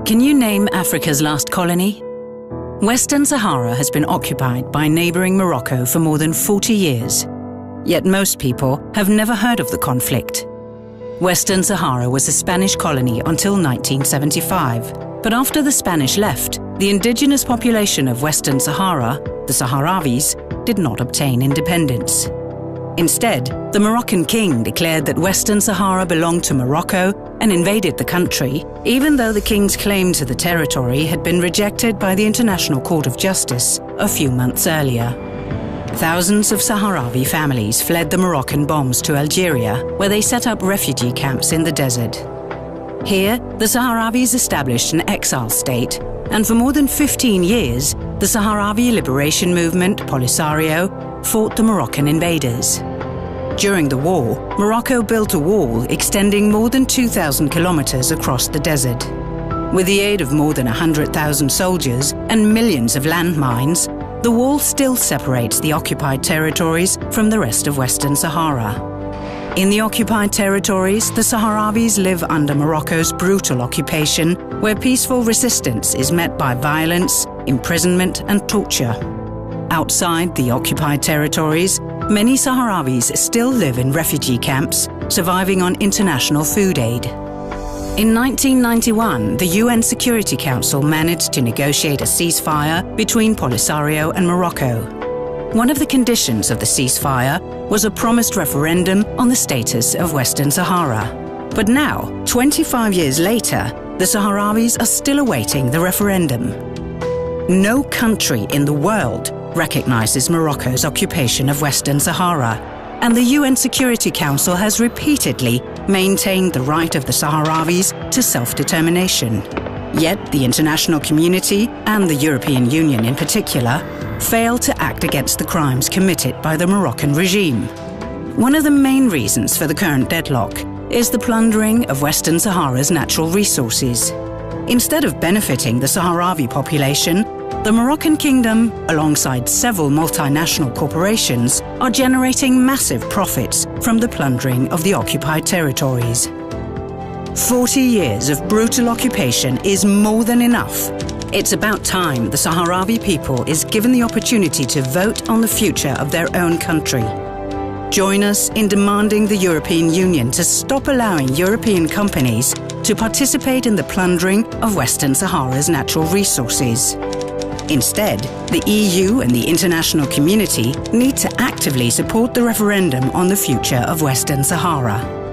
Can you name Africa's last colony? Western Sahara has been occupied by neighbouring Morocco for more than 40 years. Yet most people have never heard of the conflict. Western Sahara was a Spanish colony until 1975. But after the Spanish left, the indigenous population of Western Sahara, the Sahrawis, did not obtain independence. Instead, the Moroccan king declared that Western Sahara belonged to Morocco and invaded the country, even though the king's claim to the territory had been rejected by the International Court of Justice a few months earlier. Thousands of Sahrawi families fled the Moroccan bombs to Algeria, where they set up refugee camps in the desert. Here, the Sahrawis established an exile state, and for more than 15 years, the Sahrawi liberation movement, Polisario, fought the Moroccan invaders. During the war, Morocco built a wall extending more than 2,000 kilometers across the desert. With the aid of more than 100,000 soldiers and millions of landmines, the wall still separates the occupied territories from the rest of Western Sahara. In the occupied territories, the Sahrawis live under Morocco's brutal occupation, where peaceful resistance is met by violence, imprisonment and torture. Outside the occupied territories, many Sahrawis still live in refugee camps, surviving on international food aid. In 1991, the UN Security Council managed to negotiate a ceasefire between Polisario and Morocco. One of the conditions of the ceasefire was a promised referendum on the status of Western Sahara. But now, 25 years later, the Sahrawis are still awaiting the referendum. No country in the world recognizes Morocco's occupation of Western Sahara, and the UN Security Council has repeatedly maintained the right of the Sahrawis to self-determination. Yet the international community, and the European Union in particular, fail to act against the crimes committed by the Moroccan regime. One of the main reasons for the current deadlock is the plundering of Western Sahara's natural resources. Instead of benefiting the Sahrawi population, the Moroccan kingdom, alongside several multinational corporations, are generating massive profits from the plundering of the occupied territories. 40 years of brutal occupation is more than enough. It's about time the Sahrawi people is given the opportunity to vote on the future of their own country. Join us in demanding the European Union to stop allowing European companies to participate in the plundering of Western Sahara's natural resources. Instead, the EU and the international community need to actively support the referendum on the future of Western Sahara.